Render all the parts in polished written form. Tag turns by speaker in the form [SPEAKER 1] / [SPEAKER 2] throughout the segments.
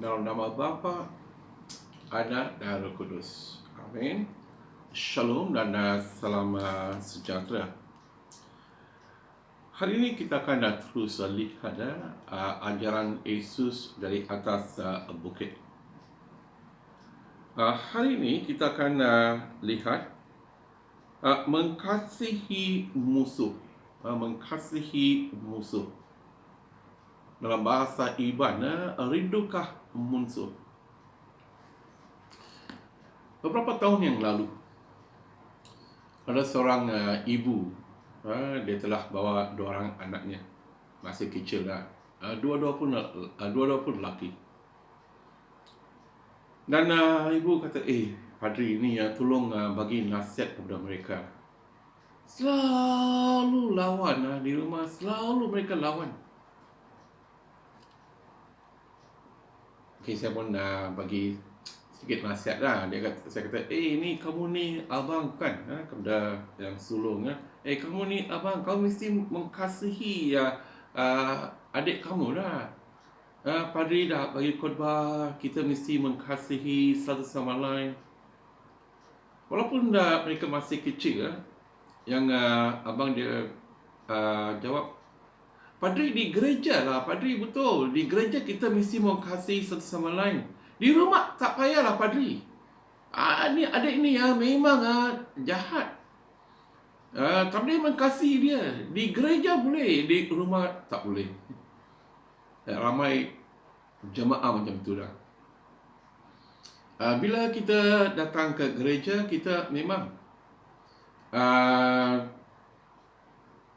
[SPEAKER 1] Dalam nama Bapa, Anak dan Roh Kudus. Amin. Shalom dan salam sejahtera. Hari ini kita akan terus lihat ajaran Yesus dari atas bukit. Hari ini kita akan lihat mengasihi musuh. Mengasihi musuh. Dalam bahasa Iban, rindukah musuh? Beberapa tahun yang lalu, ada seorang ibu, dia telah bawa dua orang anaknya, masih kecil lah, dua-dua pun lelaki. Dan ibu kata, padri ini tolong bagi nasihat kepada mereka. Selalu lawan di rumah, selalu mereka lawan. Saya pun bagi sedikit nasihat lah. Saya kata, ni kamu ni abang kan, kepada yang sulung. Kamu ni abang, kamu mesti mengasihi adik kamu lah. Padri dah bagi khutbah, kita mesti mengasihi satu sama lain. Walaupun mereka masih kecil, yang abang dia jawab, Padri di gereja lah, Padri betul. Di gereja kita mesti mengasihi satu sama lain. Di rumah tak payahlah, Padri. Ni adik ni memang jahat. Tak boleh mengasihi dia. Di gereja boleh, di rumah tak boleh. Ramai jemaah macam tu dah. Bila kita datang ke gereja, kita memang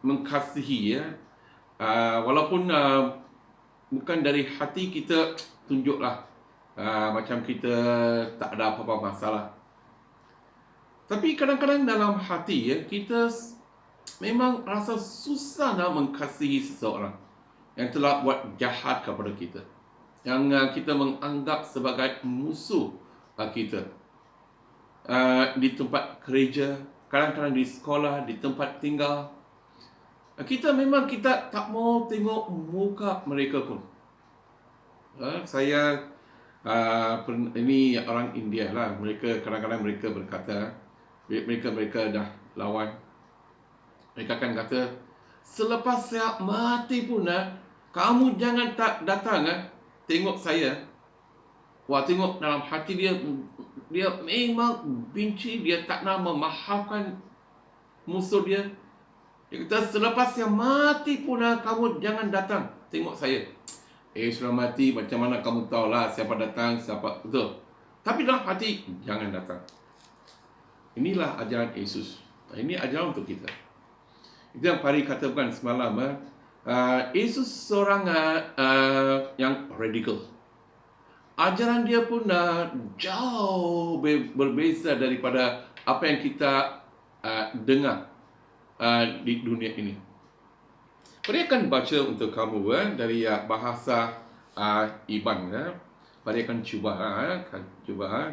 [SPEAKER 1] mengasihi, walaupun bukan dari hati kita tunjuklah macam kita tak ada apa-apa masalah. Tapi kadang-kadang dalam hati kita memang rasa susah nak mengasihi seseorang yang telah buat jahat kepada kita, yang kita menganggap sebagai musuh kita. Di tempat kerja, kadang-kadang di sekolah, di tempat tinggal, kita tak mau tengok muka mereka pun. Saya ini orang India lah. Kadang-kadang mereka berkata, mereka dah lawan. Mereka akan kata, selepas saya mati pun kamu jangan tak datang tengok saya. Tengok dalam hati dia memang benci, dia tak nak memaafkan musuh dia. Dia kata, selepas saya mati pun kamu jangan datang tengok saya. Sudah mati, macam mana kamu tahulah siapa datang, siapa betul. Tapi dalam hati, jangan datang. Inilah ajaran Yesus. Ini ajaran untuk kita. Itu yang Pari katakan semalam. Yesus seorang yang radikal. Ajaran dia pun jauh berbeza daripada apa yang kita dengar di dunia ini. Pari akan baca untuk kamu dari bahasa Iban. Pari akan cuba.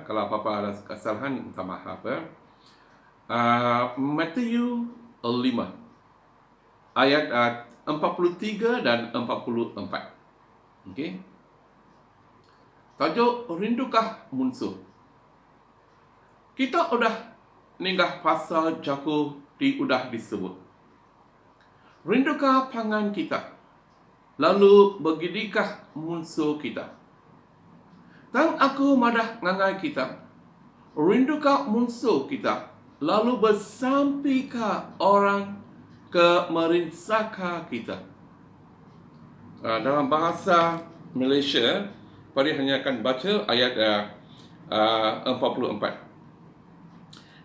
[SPEAKER 1] Kalau apa-apa ada kesalahan, minta maaf. Matius 5 ayat 43 dan 44. Okey. Tajuk, rindukah musuh? Kita udah ninggah pasal jago udah disebut. Rindukah pangan kita? Lalu begidikah musuh kita? Tang aku madah ngangai kita. Rindukah musuh kita? Lalu bersampikah orang ke merinsaka kita? Dalam bahasa Malaysia, Pari hanya akan baca ayat 44.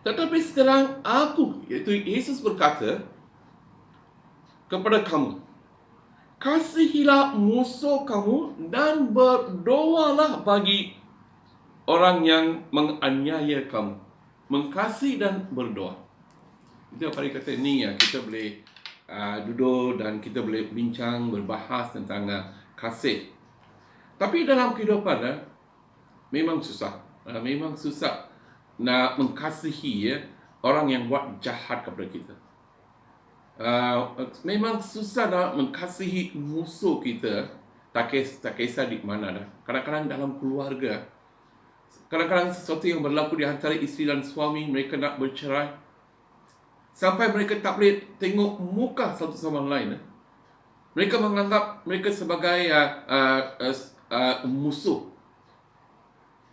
[SPEAKER 1] Tetapi sekarang aku, iaitu Yesus berkata kepada kamu, kasihilah musuh kamu dan berdoalah bagi orang yang menganiaya kamu. Mengasihi dan berdoa. Itu apa dia kata ni kita boleh duduk dan kita boleh bincang, berbahas tentang kasih. Tapi dalam kehidupan memang susah. Memang susah nak mengasihi orang yang buat jahat kepada kita. Memang susah nak mengasihi musuh kita. tak kisah di mana dah. Kadang-kadang dalam keluarga, kadang-kadang sesuatu yang berlaku di antara isteri dan suami, mereka nak bercerai, sampai mereka tak boleh tengok muka satu sama lain. Mereka menganggap mereka sebagai musuh.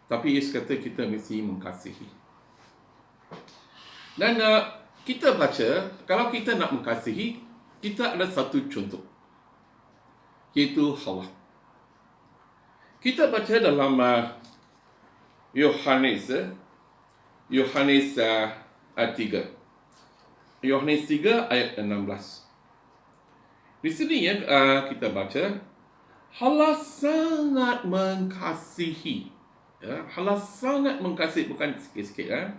[SPEAKER 1] Tapi Yesus kata kita mesti mengasihi. Dan kita baca, kalau kita nak mengasihi, kita ada satu contoh, iaitu Hawa. Kita baca dalam Yohanes 3. Yohanes 3 ayat 16. Di sini kita baca, Allah sangat mengasihi. Allah sangat mengasihi, bukan sikit-sikit.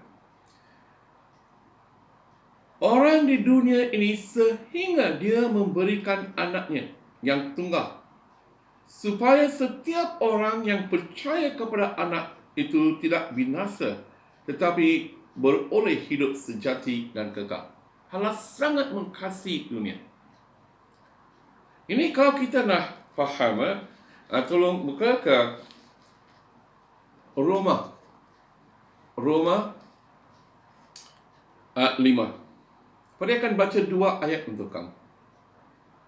[SPEAKER 1] Orang di dunia ini sehingga dia memberikan anaknya yang tunggal, supaya setiap orang yang percaya kepada anak itu tidak binasa, tetapi beroleh hidup sejati dan kekal. Allah sangat mengasihi dunia. Ini kalau kita nak faham, tolong buka ke Roma 5. Pada akan baca 2 ayat untuk kamu.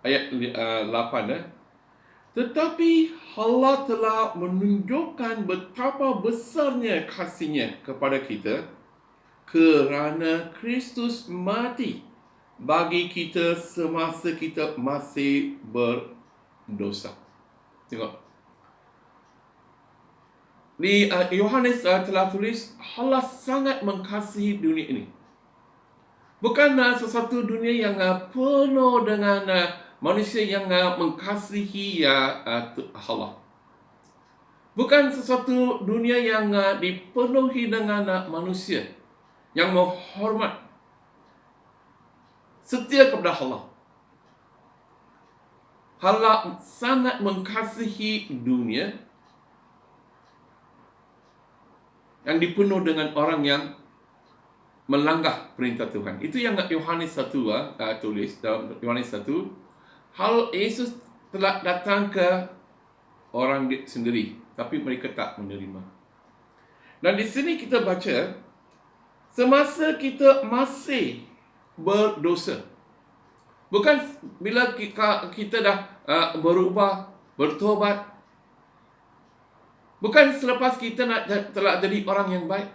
[SPEAKER 1] Ayat 8. Tetapi Allah telah menunjukkan betapa besarnya kasih-Nya kepada kita, kerana Kristus mati bagi kita semasa kita masih berdosa. Tengok. Di Yohanes telah tulis, Allah sangat mengasihi dunia ini. Bukan sesuatu dunia yang penuh dengan manusia yang mengasihi Allah. Bukan sesuatu dunia yang dipenuhi dengan manusia yang menghormat, setia kepada Allah. Allah sangat mengasihi dunia yang dipenuh dengan orang yang melanggar perintah Tuhan. Itu yang Yohanes 1 tulis dalam Yohanes 1. Hal Yesus telah datang ke orang sendiri, tapi mereka tak menerima. Dan di sini kita baca, semasa kita masih berdosa, bukan bila kita dah berubah, bertobat, bukan selepas kita telah jadi orang yang baik.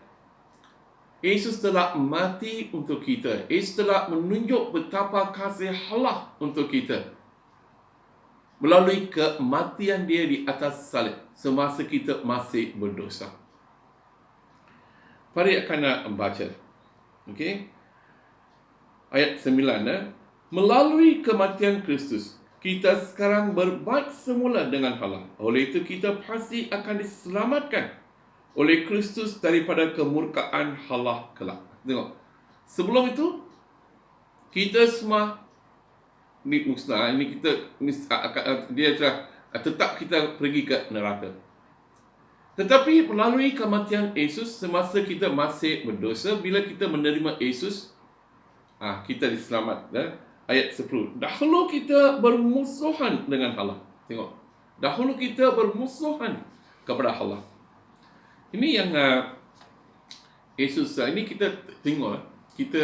[SPEAKER 1] Yesus telah mati untuk kita. Yesus telah menunjuk betapa kasih Allah untuk kita melalui kematian Dia di atas salib semasa kita masih berdosa. Mari akan membaca. Okey. Ayat 9. Melalui kematian Kristus, kita sekarang berbaik semula dengan Allah. Oleh itu kita pasti akan diselamatkan oleh Kristus daripada kemurkaan Allah kelak. Tengok. Sebelum itu, kita semua musnah. Ini kita dia telah tetap kita pergi ke neraka. Tetapi melalui kematian Yesus semasa kita masih berdosa, bila kita menerima Yesus, kita diselamatkan. Ayat 10. Dahulu kita bermusuhan dengan Allah. Tengok. Dahulu kita bermusuhan kepada Allah. Ini yang Yesus, ini kita tengok.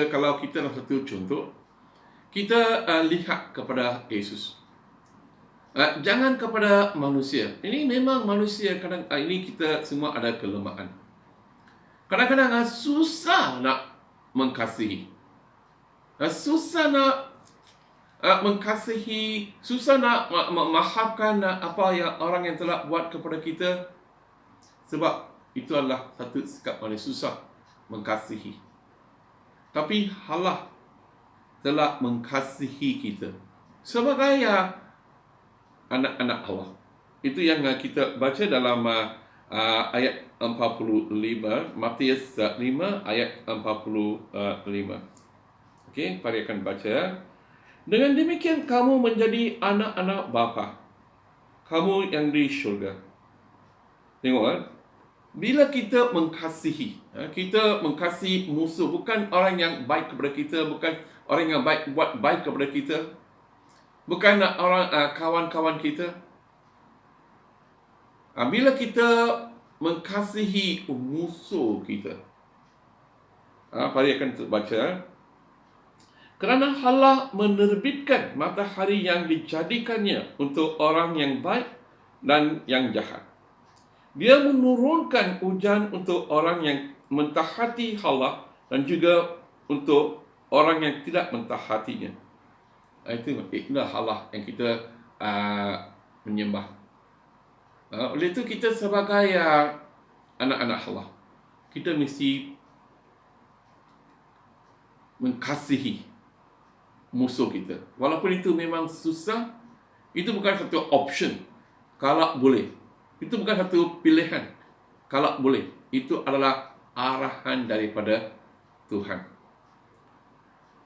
[SPEAKER 1] Kalau kita nak satu contoh, kita lihat kepada Yesus. Jangan kepada manusia. Ini memang manusia kadang ini kita semua ada kelemahan. Kadang-kadang susah nak mengasihi. Susah nak mengasihi, susah nak memaafkan apa yang orang yang telah buat kepada kita. Sebab itu adalah satu sikap paling susah, mengasihi. Tapi Allah telah mengasihi kita sebagai anak-anak Allah. Itu yang kita baca dalam ayat 45, Matius 5 ayat 45. Okey, mari akan baca. Dengan demikian kamu menjadi anak-anak Bapa, kamu yang di syurga. Tengok, bila kita mengasihi, kita mengasihi musuh, bukan orang yang baik kepada kita, bukan orang yang buat baik kepada kita, bukan orang kawan-kawan kita. Bila kita mengasihi musuh kita, Pari akan baca, kerana Allah menerbitkan matahari yang dijadikannya untuk orang yang baik dan yang jahat. Dia menurunkan hujan untuk orang yang mentaati Allah dan juga untuk orang yang tidak mentaatinya. Itulah Allah yang kita menyembah. Oleh itu kita sebagai anak-anak Allah, kita mesti mengasihi musuh kita. Walaupun itu memang susah, itu bukan satu option. Kalau boleh, itu bukan satu pilihan. Kalau boleh, itu adalah arahan daripada Tuhan.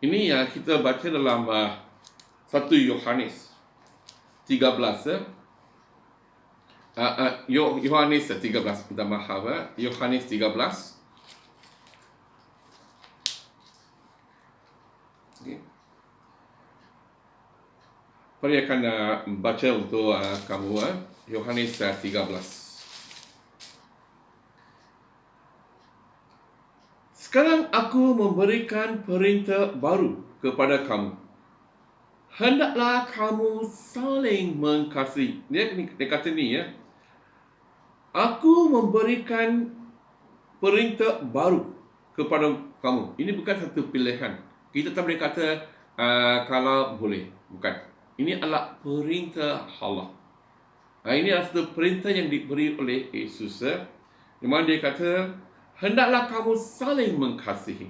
[SPEAKER 1] Ini yang kita baca dalam 1 Yohanes 13. Yohanes 13, minta maaf. Yohanes 13. Okay. Mari akan baca untuk kamu. Yohanes 13. Sekarang aku memberikan perintah baru kepada kamu. Hendaklah kamu saling mengasihi. Dia kata ni ya. Aku memberikan perintah baru kepada kamu. Ini bukan satu pilihan. Kita tak boleh kata kalau boleh. Bukan. Ini adalah perintah Allah. Ini adalah satu perintah yang diberi oleh Yesus. Di mana dia kata, hendaklah kamu saling mengasihi.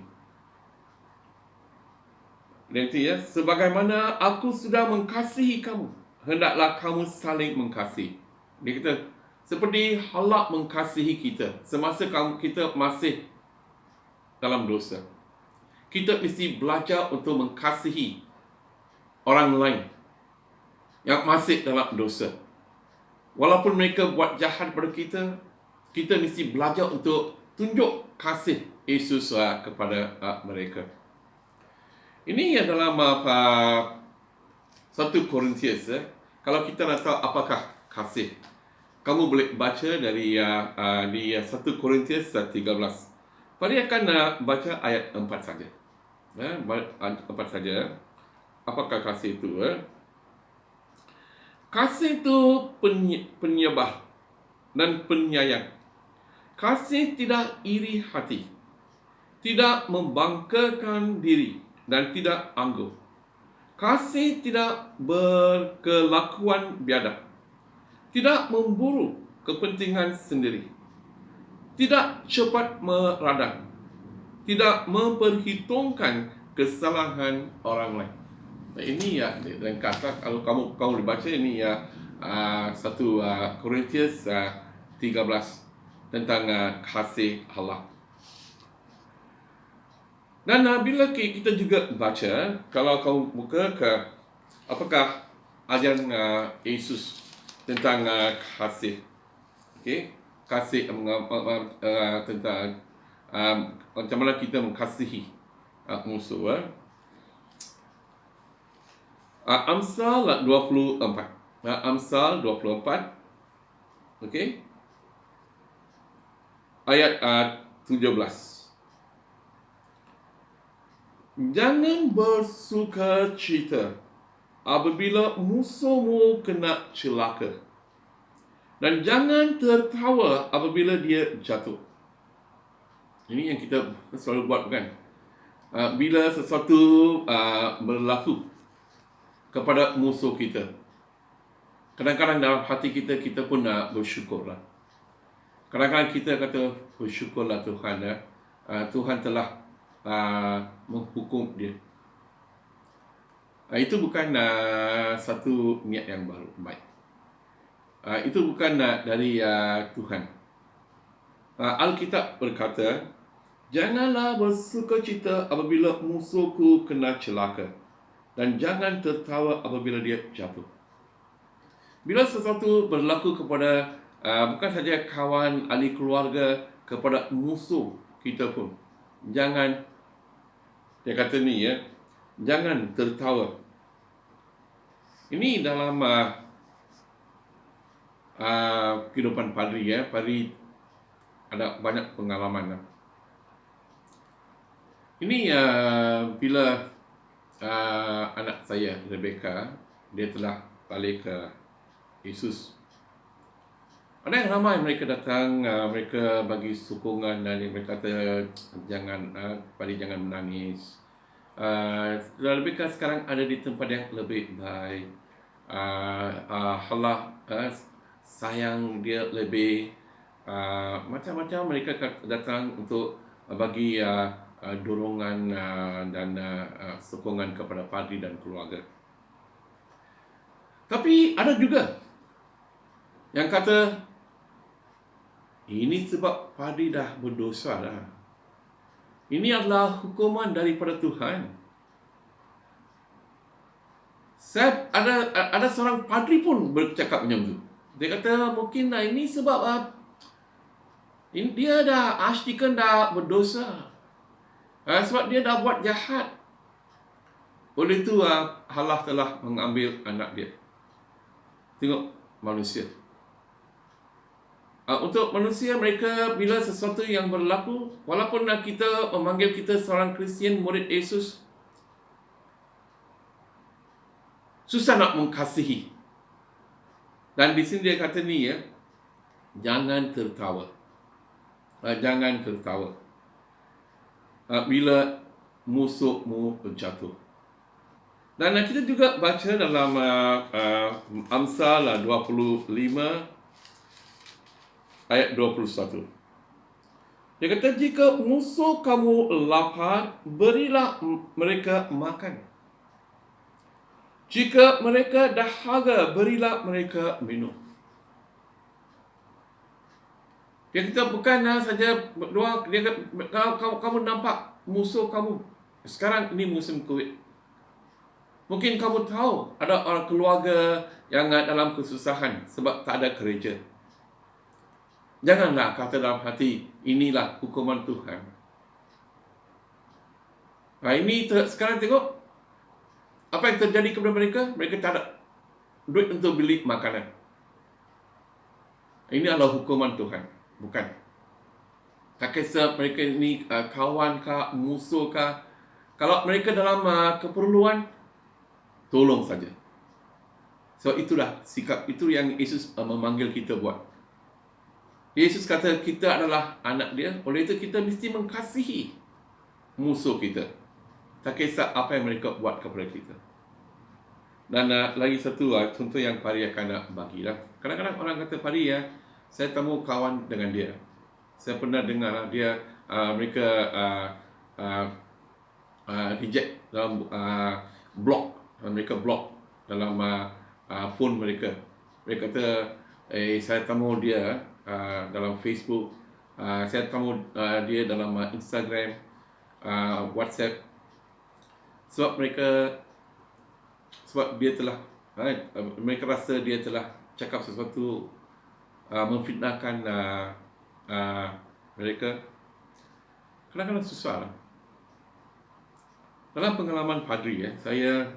[SPEAKER 1] Nanti ya, sebagaimana aku sudah mengasihi kamu, hendaklah kamu saling mengasihi. Dia kata, seperti Allah mengasihi kita semasa kita masih dalam dosa. Kita mesti belajar untuk mengasihi orang lain yang masih dalam dosa. Walaupun mereka buat jahat pada kita, kita mesti belajar untuk tunjuk kasih Yesus kepada mereka. Ini yang dalam 1 Korintius. Kalau kita nak tahu apakah kasih, kamu boleh baca dari di 1 Korintius 13. Mari akan baca ayat 4 saja. 4 saja. Apakah kasih itu? Kasih itu penyembah dan penyayang. Kasih tidak iri hati, tidak membanggakan diri dan tidak angkuh. Kasih tidak berkelakuan biadab, tidak memburu kepentingan sendiri, tidak cepat meradang, tidak memperhitungkan kesalahan orang lain. Ini ya, dan kata kalau kamu dibaca ini ya 1 Korintius 13 tentang kasih Allah. Dan bila kita juga baca, kalau kamu buka ke apakah ajaran Yesus tentang kasih, okey, kasih tentang macam mana kita mengasihi musuh. Amsal 24. Amsal 24. Okey. Ayat 17. Jangan bersukacita apabila musuhmu kena celaka, dan jangan tertawa apabila dia jatuh. Ini yang kita selalu buat, bukan? Bila sesuatu berlaku kepada musuh kita, kadang-kadang dalam hati kita pun bersyukurlah. Kadang-kadang kita kata, bersyukurlah Tuhan, Tuhan telah menghukum dia. Itu bukan satu niat yang baik. Itu bukan dari Tuhan. Alkitab berkata, janganlah bersukacita apabila musuhku kena celaka, dan jangan tertawa apabila dia jatuh. Bila sesuatu berlaku kepada bukan saja kawan, ahli keluarga, kepada musuh kita pun, jangan, dia kata ni ya, jangan tertawa. Ini dalam kehidupan padri ya. Padri ada banyak pengalaman. Ini bila anak saya Rebecca dia telah balik ke Yesus. Ada yang ramai mereka datang, mereka bagi sokongan dan mereka kata jangan Padri jangan menangis. Rebecca sekarang ada di tempat yang lebih baik. Allah sayang dia lebih. Macam-macam mereka datang untuk bagi dorongan dan sokongan kepada padri dan keluarga. Tapi ada juga yang kata ini sebab padri dah berdosa dah. Ini adalah hukuman daripada Tuhan. Saya ada seorang padri pun bercakap macam tu. Dia kata mungkin ini sebab dia dah asyikan dah berdosa. Sebab dia dah buat jahat. Oleh itu Allah telah mengambil anak dia. Tengok manusia. Untuk manusia mereka bila sesuatu yang berlaku, walaupun kita memanggil kita seorang Kristian murid Yesus, susah nak mengasihi. Dan di sini dia kata ni ya, jangan tertawa. Jangan tertawa. Bila musuhmu jatuh. Dan kita juga baca dalam Amsal 25 ayat 21. Dia kata jika musuh kamu lapar, berilah mereka makan. Jika mereka dahaga, berilah mereka minum. Dia kata bukan saja doa, dia kata kamu nampak musuh kamu. Sekarang ini musim Covid. Mungkin kamu tahu ada orang keluarga yang dalam kesusahan sebab tak ada kerja. Janganlah kata dalam hati, inilah hukuman Tuhan. Ini sekarang tengok apa yang terjadi kepada mereka. Mereka tak ada duit untuk beli makanan. Ini adalah hukuman Tuhan. Bukan. Tak kisah mereka ini kawan kah, musuh kah. Kalau mereka dalam keperluan, tolong saja. So itulah sikap, itu yang Yesus memanggil kita buat. Yesus kata kita adalah anak dia, oleh itu kita mesti mengasihi musuh kita. Tak kisah apa yang mereka buat kepada kita. Dan lagi satu contoh yang Padri akan nak bagilah. Kadang-kadang orang kata Padri saya temu kawan dengan dia. Saya pernah dengar dia mereka reject dalam block. Mereka block dalam phone mereka. Mereka kata saya temu dia dalam Facebook, saya temu dia dalam Instagram, WhatsApp. Sebab dia telah mereka rasa dia telah cakap sesuatu memfitnahkan mereka. Kadang-kadang susah lah. Dalam pengalaman Padri saya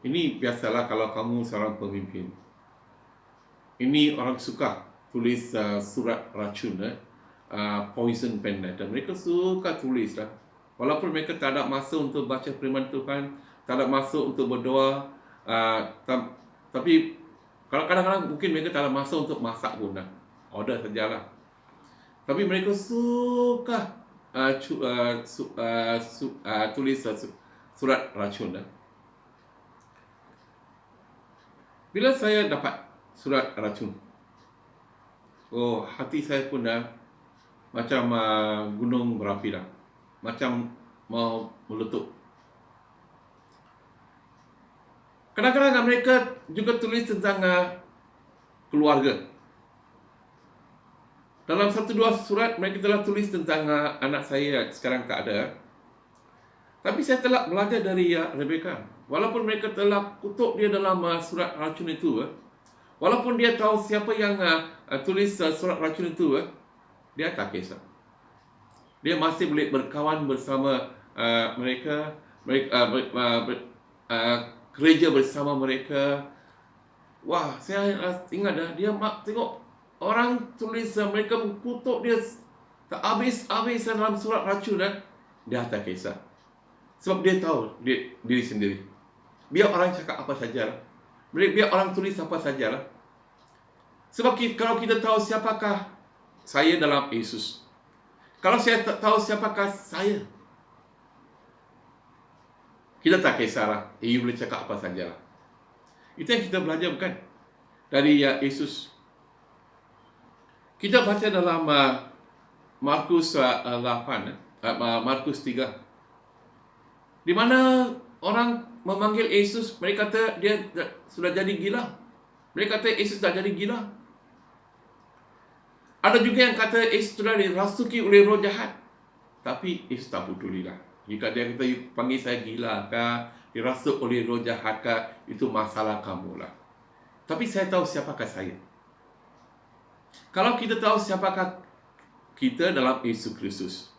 [SPEAKER 1] ini biasalah kalau kamu seorang pemimpin. Ini orang suka tulis surat racun, poison pen letter. Mereka suka tulis lah. Walaupun mereka tak ada masa untuk baca firman Tuhan, tak ada masa untuk berdoa, tapi kadang-kadang mungkin mereka tak ada masa untuk masak pun lah. Order sajalah. Tapi mereka suka tulis surat racun lah. Bila saya dapat surat racun, hati saya pun dah macam gunung berapi dah, macam mau meletup. Kadang-kadang mereka juga tulis tentang keluarga. Dalam 1-2 surat mereka telah tulis tentang anak saya sekarang tak ada. Tapi saya telah belajar dari Rebecca. Walaupun mereka telah kutuk dia dalam surat racun itu, walaupun dia tahu siapa yang tulis surat racun itu, dia tak kisah. Dia masih boleh berkawan bersama mereka, kerja bersama mereka. Wah, saya ingat dia tengok orang tulis mereka mengutuk dia tak habis-habis dalam surat racun dia tak kisah. Sebab dia tahu diri sendiri. Biar orang cakap apa sajalah. Biar orang tulis apa sajalah. Sebab kalau kita tahu siapakah saya dalam Yesus. Kalau saya tak tahu siapakah saya, kita tak kisahlah. You boleh cakap apa sajalah. Itu yang kita belajar bukan? Dari Yesus. Kita baca dalam Markus 8, Markus 3. Di mana orang memanggil Yesus, mereka kata dia sudah jadi gila. Mereka kata Yesus dah jadi gila. Ada juga yang kata Yesus sudah dirasuki oleh roh jahat. Tapi Yesus tak pedulilah. Jika dia kata panggil saya gila kah, dirasuk oleh roh jahat kah, itu masalah kamu lah. Tapi saya tahu siapakah saya. Kalau kita tahu siapakah kita dalam Yesus Kristus.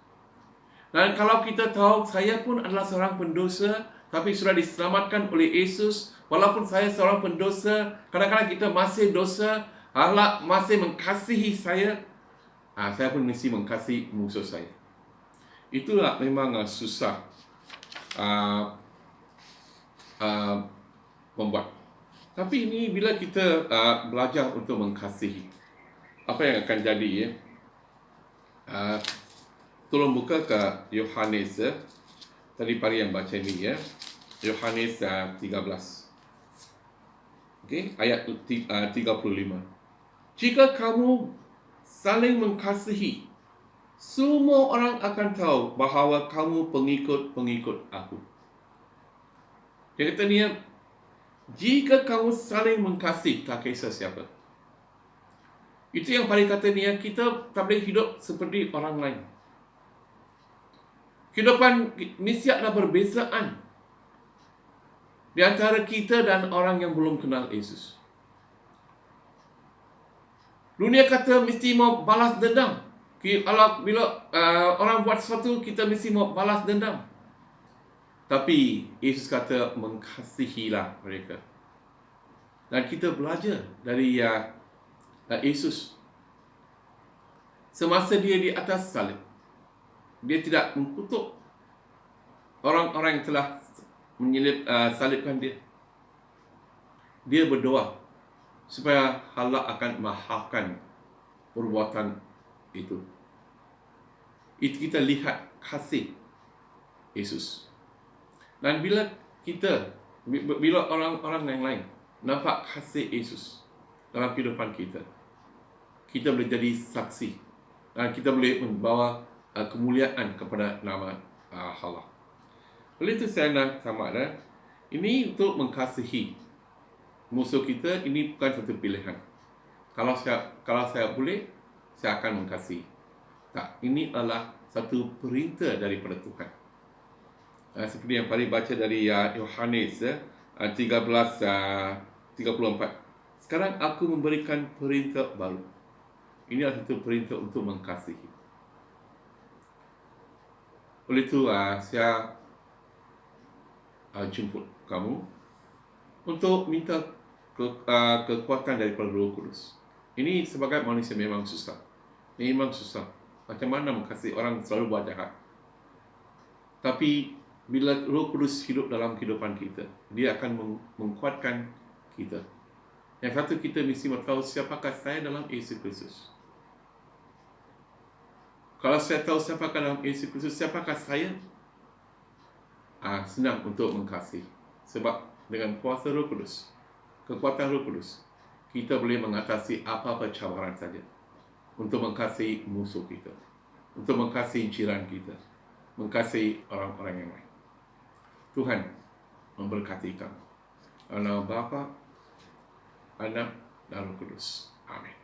[SPEAKER 1] Dan kalau kita tahu saya pun adalah seorang pendosa, tapi sudah diselamatkan oleh Yesus. Walaupun saya seorang pendosa, kadang-kadang kita masih dosa, Allah masih mengasihi saya. Saya pun mesti mengasihi musuh saya. Itulah memang susah membuat. Tapi ini bila kita belajar untuk mengasihi, apa yang akan jadi ya? Tolong buka ke Yohanes. Tadi pagi yang baca ini ya. Yohanes 13. Okay, ayat 35. Jika kamu saling mengasihi, semua orang akan tahu bahawa kamu pengikut-pengikut aku. Dia kata ni, jika kamu saling mengasihi, tak kisah siapa. Itu yang paling kata ni, kita tak boleh hidup seperti orang lain. Kehidupan mesti ada perbezaan di antara kita dan orang yang belum kenal Yesus. Dunia kata mesti mau balas dendam. Bila orang buat sesuatu, kita mesti mau balas dendam. Tapi Yesus kata mengasihilah mereka. Dan kita belajar dari Yesus. Semasa dia di atas salib, dia tidak mengutuk orang-orang yang telah salibkan dia. Dia berdoa supaya Allah akan maafkan perbuatan itu. Itu kita lihat kasih Yesus. Dan bila orang-orang yang lain nampak kasih Yesus dalam kehidupan kita, kita boleh jadi saksi dan kita boleh membawa kemuliaan kepada nama Allah. Oleh itu saya nak tamat. Ini untuk mengasihi musuh kita, ini bukan satu pilihan. Kalau saya boleh, saya akan mengasihi. Tak, ini adalah satu perintah daripada Tuhan. Seperti yang tadi baca dari Yohanes 13:34. Sekarang aku memberikan perintah baru. Ini adalah satu perintah untuk mengasihi. Oleh itu saya jemput kamu untuk minta kekuatan daripada Roh Kudus. Ini sebagai manusia memang susah. Memang susah. Macam mana mengasihi orang selalu buat jahat. Tapi bila Roh Kudus hidup dalam kehidupan kita, dia akan menguatkan kita. Yang satu, kita mesti tahu siapakah saya dalam Yesus Kristus. Kalau saya tahu siapakah dalam Yesus Kristus, siapakah saya, senang untuk mengasihi. Sebab dengan kuasa Roh Kudus, kekuatan Roh Kudus, kita boleh mengatasi apa-apa cabaran saja. Untuk mengasihi musuh kita, untuk mengasihi jiran kita, mengasihi orang-orang yang lain. Tuhan memberkati kamu. Dalam nama Bapa, Anak dan Roh Kudus. Amin.